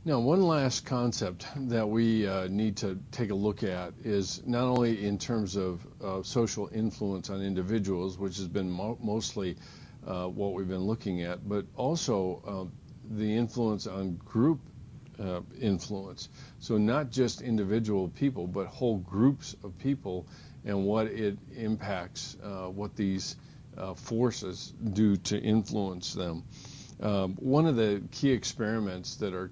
Now, one last concept that we need to take a look at is not only in terms of social influence on individuals, which has been mostly what we've been looking at, but also the influence on group influence. So not just individual people, but whole groups of people and what it impacts, what these forces do to influence them. One of the key experiments that are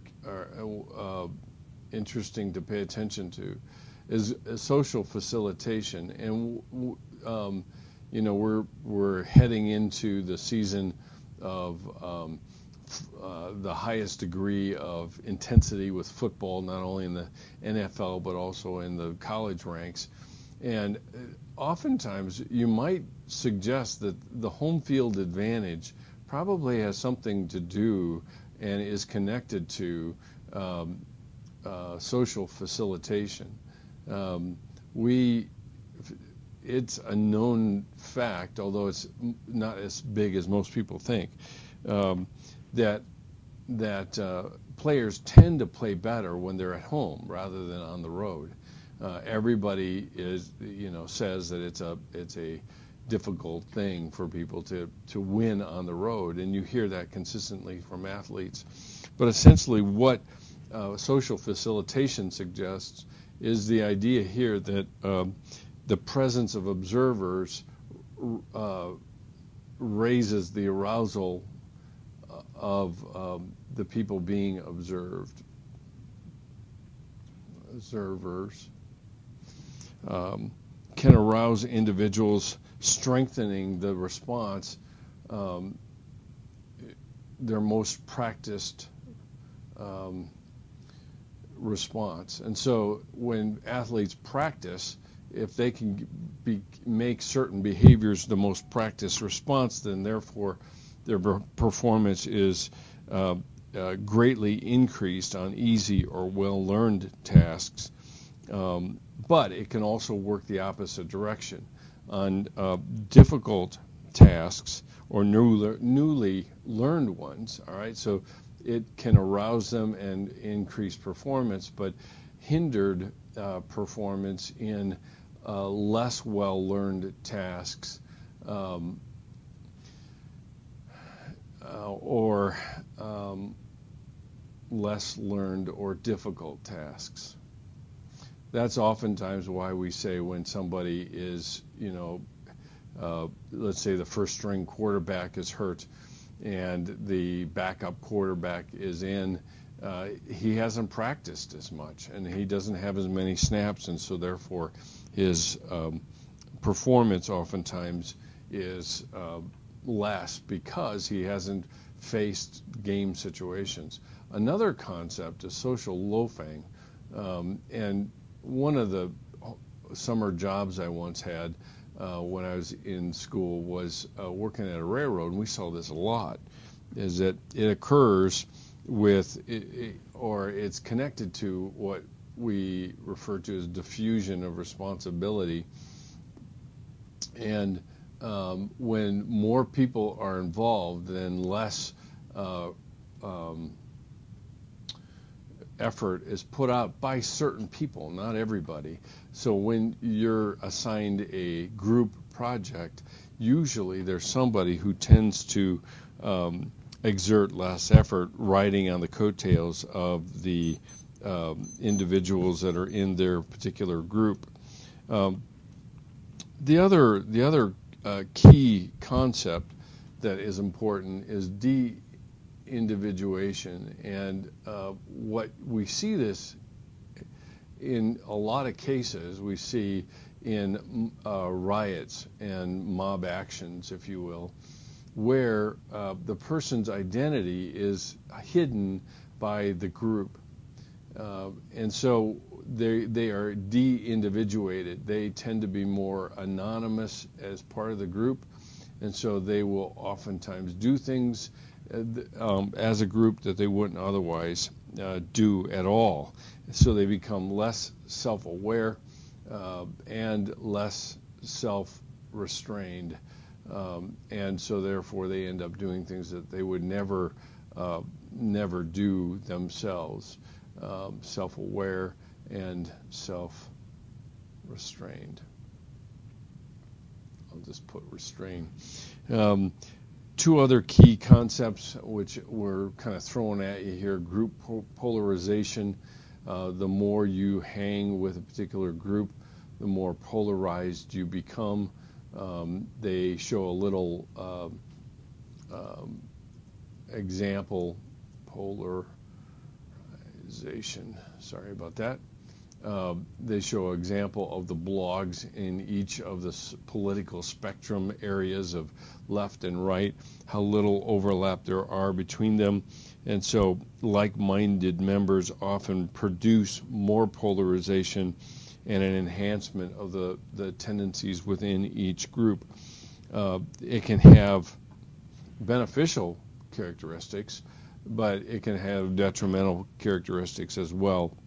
interesting to pay attention to is social facilitation, and you know, we're heading into the season of the highest degree of intensity with football, not only in the NFL but also in the college ranks. And oftentimes you might suggest that the home field advantage probably has something to do and is connected to social facilitation. It's a known fact, although it's not as big as most people think, that players tend to play better when they're at home rather than on the road. Everybody says that it's a difficult thing for people to win on the road, and you hear that consistently from athletes. But essentially what social facilitation suggests is the idea here that the presence of observers raises the arousal of the people being observed. Observers can arouse individuals, strengthening the response, their most practiced response. And so when athletes practice, if they can make certain behaviors the most practiced response, then therefore their performance is greatly increased on easy or well-learned tasks. But it can also work the opposite direction. On difficult tasks or newly learned ones, all right, so it can arouse them and increase performance, but hindered performance in less well-learned tasks or less learned or difficult tasks. That's oftentimes why we say when somebody is, let's say the first string quarterback is hurt and the backup quarterback is in, he hasn't practiced as much and he doesn't have as many snaps, and so therefore his performance oftentimes is less because he hasn't faced game situations. Another concept is social loafing, and one of the summer jobs I once had when I was in school was working at a railroad, and we saw this a lot, is that it occurs with, or it's connected to what we refer to as diffusion of responsibility. And when more people are involved, then less effort is put out by certain people, not everybody. So when you're assigned a group project, usually there's somebody who tends to exert less effort riding on the coattails of the individuals that are in their particular group. The other key concept that is important is de-individuation, and what we see this in a lot of cases, we see in riots and mob actions, if you will, where the person's identity is hidden by the group. And so they are de-individuated. They tend to be more anonymous as part of the group, and so they will oftentimes do things as a group that they wouldn't otherwise do at all. So they become less self-aware and less self-restrained, and so therefore they end up doing things that they would never never do themselves, self-aware and self-restrained. I'll just put restrain. Two other key concepts which we're kind of throwing at you here: group polarization. The more you hang with a particular group, the more polarized you become. They show a little example, polarization, sorry about that. They show an example of the blogs in each of the political spectrum areas of left and right, how little overlap there are between them. And so like-minded members often produce more polarization and an enhancement of the tendencies within each group. It can have beneficial characteristics, but it can have detrimental characteristics as well.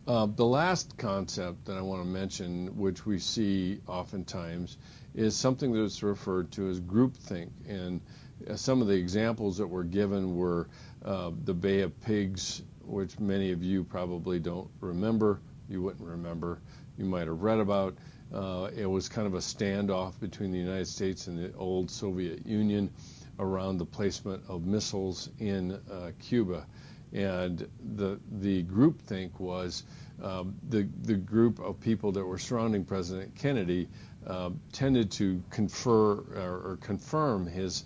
The last concept that I want to mention, which we see oftentimes, is something that's referred to as groupthink. And some of the examples that were given were the Bay of Pigs, which many of you probably don't remember. You wouldn't remember. You might have read about. It was kind of a standoff between the United States and the old Soviet Union around the placement of missiles in Cuba. And the groupthink was the group of people that were surrounding President Kennedy tended to confer or confirm his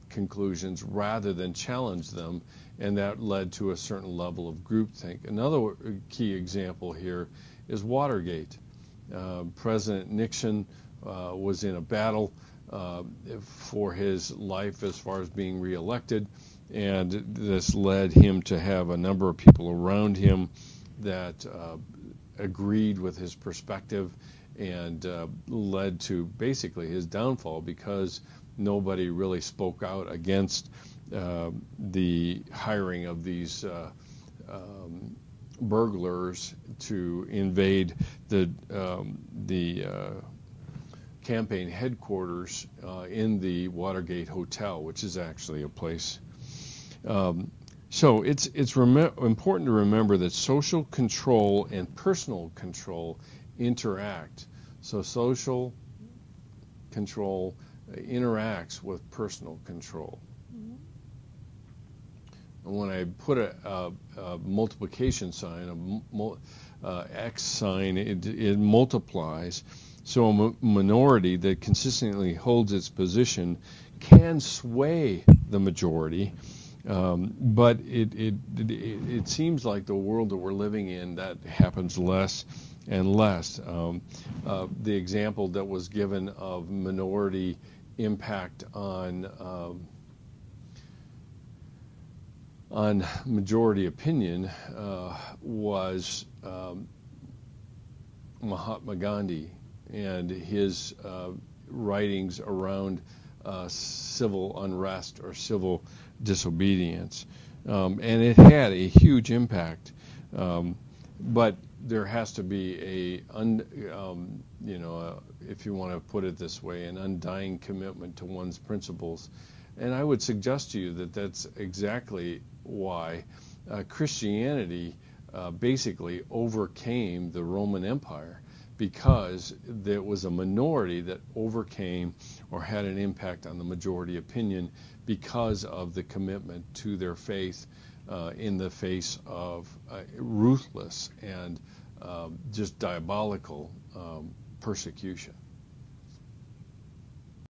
conclusions rather than challenge them, and that led to a certain level of groupthink. Another key example here is Watergate. President Nixon was in a battle for his life as far as being reelected, and this led him to have a number of people around him that agreed with his perspective, and led to basically his downfall because nobody really spoke out against the hiring of these burglars to invade the campaign headquarters in the Watergate Hotel, which is actually a place. So it's important to remember that social control and personal control interact. So social control interacts with personal control. And when I put a multiplication sign, X sign, it multiplies. So a minority that consistently holds its position can sway the majority, but it seems like the world that we're living in, that happens less and less. The example that was given of minority impact on majority opinion was Mahatma Gandhi and his writings around civil unrest or civil disobedience, and it had a huge impact. But there has to be if you want to put it this way, an undying commitment to one's principles. And I would suggest to you that that's exactly why Christianity basically overcame the Roman Empire, because there was a minority that overcame or had an impact on the majority opinion because of the commitment to their faith in the face of ruthless and just diabolical persecution.